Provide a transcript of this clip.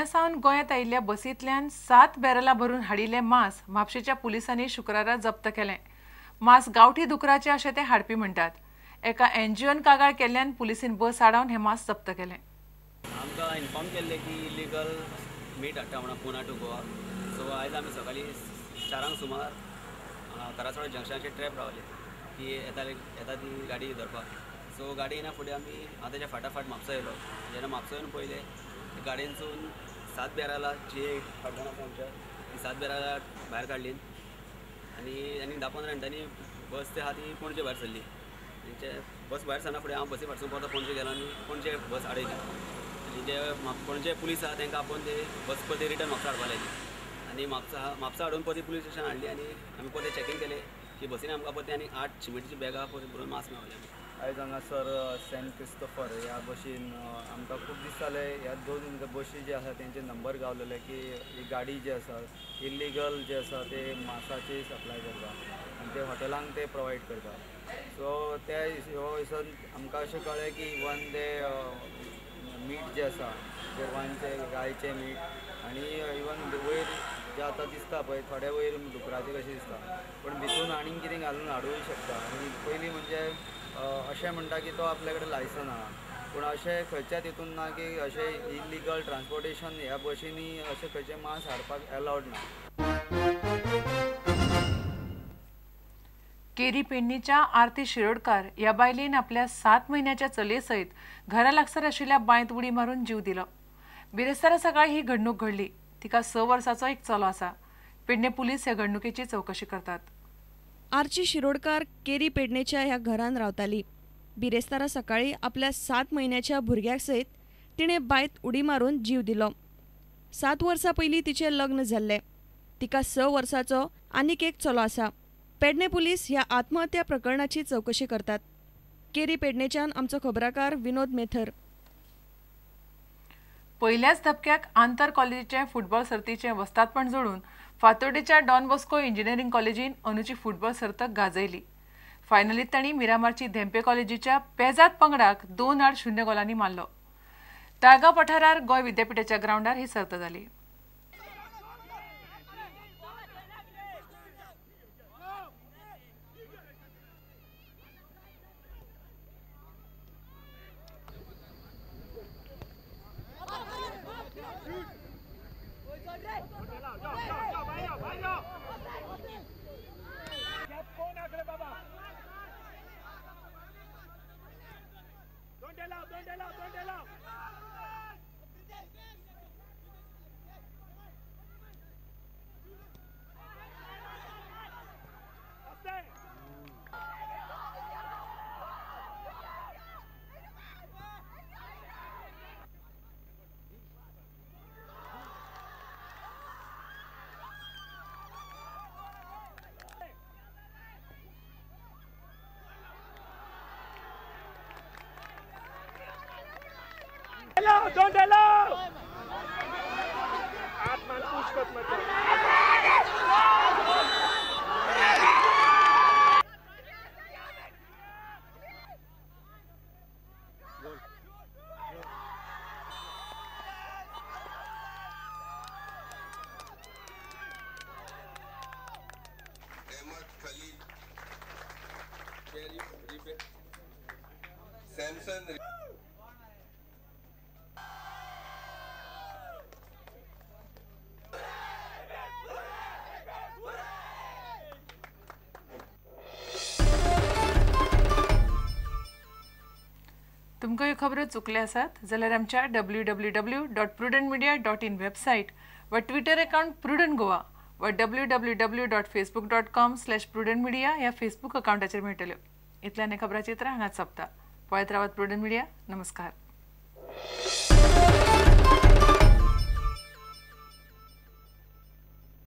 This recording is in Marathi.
पुण्यासावन गोंयांत आयिल्ल्या बसींतल्यान 7 बॅरलां भरून हाडिल्लें मांस म्हापशेच्या पुलिसांनी शुक्रारा जप्त केलें। मांस गांवठी दुकराचें अशें ते हाडपी म्हणटात। एका एनजीओन कागाळ केल्ल्यान पुलिसीन बस आडावन हें मांस जप्त केलें। आमकां इन्फॉर्म केल्लें की इलिगल मीट हाडटा म्हणून पुना टू गोवा। सो आयज आमी सकाळीं 4 सुमार करासवाडा जंक्शनाचेर ट्रॅप रावले की येता ती गाडी धरपाक। सो गाडी येना फुडें आमी हांव तेच्या फाटाफाट म्हापसा येयलो। जेन्ना म्हापसा येवन पळयलें गाडयेनसून 7 बॅरलां जी फाटल्यान आसा आमच्या ती 7 बॅरलां भायर काडलीं आनी 10-15 मिनटांनी बस ती आहा ती पणजे भायर सरली। तेंचे बस भायर सरना फुडें हांव बसी फाटसून परतो पणजे गेलो आनी पणजे बस आडयली आनी जे पणजे पुलीस आहा तांकां आपोवन ते बस परती रिटर्न म्हापसा हाडपा लायली आनी म्हापसा हाडून परती पुलीस स्टेशन हाडली आनी आमी परती चॅकींग केलें की बसीन आमकां परती आनी 8 सिमेंटची बॅगां परती भरून मांस मेळ्ळें। आयज हांगासर सेंट क्रिस्टोफर ह्या बसीन आमकां खूब दीस जाले ह्या 2 बसी जे आसा तेंचे नंबर गावलेले की ही गाडी जी आसा इल्लीगल जे आसा ते मांसाची सप्लाय करता आनी ते हॉटेलांक ते प्रोवायड करता। सो ते हिसोन आमकां अशें कळ्ळें की इवन ते मीट जे आसा गोरवांचे गायचे मीट आनी इवन वयर जे आतां दिसता पळय थोडे वयर दुकराचे कशें दिसता पूण भितून आनीक कितें घालून हाडूंक शकता। आनी पयलीं म्हणजे अशें म्हणटा की तो आपल्या कडेन लायसन आहा पूण अशें खंयच्याच हितून ना की अशें इल्लीगल ट्रान्सपोर्टेशन ह्या बसींनी अशें खंयचें मांस हाडपाक अलावड ना। केरी पेडणेच्या आरती शिरोडकार ह्या बायलेन आपल्या 7 म्हयन्याच्या चलये सयत घरा लागसार आशिल्ल्या बांयत उडी मारून जीव दिलो। बिरेस्तारा सकाळी ही घडणूक घडली। तिका 6 वर्सांचो एक चलो आसा। पेडणे पुलीस ह्या घडणुकेची चवकशी करतात। आरची शिरोडकार केरी पेडणेच्या ह्या घरान रावताली। बिरेस्तारा सकाळी आपल्या 7 म्हयन्याच्या भुरग्याक सयत तिणें बांयत उडी मारून जीव दिलो। 7 वर्सां पयलीं तिचें लग्न जाल्लें। तिका 6 वर्सांचो आनीक एक चलो आसा। पेडणे पुलीस ह्या आत्महत्या प्रकरणाची चवकशी करतात। केरी पेडणेच्यान आमचो खबराकार विनोद मेथर। पयल्याच धपक्याक आंतर कॉलेजीचे फुटबॉल सर्तीचें वस्तादपण जोडून फातोर्डेच्या डॉन बॉस्को इंजिनियरिंग कॉलेजीन अंदूची फुटबॉल सर्त गाजयली। फायनलीत तांणी मिरामारची धेंपे कॉलेजीच्या पेजाद पंगडाक 2-0 गोलांनी मारलो। ताळगांव पठारार गोंय विद्यापीठाच्या ग्राउंडार ही सर्त जाली। Don't allow! Atman push cut mate. Samson तुमकां ह्यो खबरो चुकल्यो आसात जाल्यार आमच्या www.prudentmedia.in वेबसायट वा ट्विटर अकाउंट प्रुडंट गोवा वा www.facebook.com/prudentmedia ह्या फेसबूक अकाउंटाचेर मेळटल्यो। इतल्यान हे खबराचित्र हांगाच सोंपता। पळयत रावात प्रुडंट मिडिया। नमस्कार।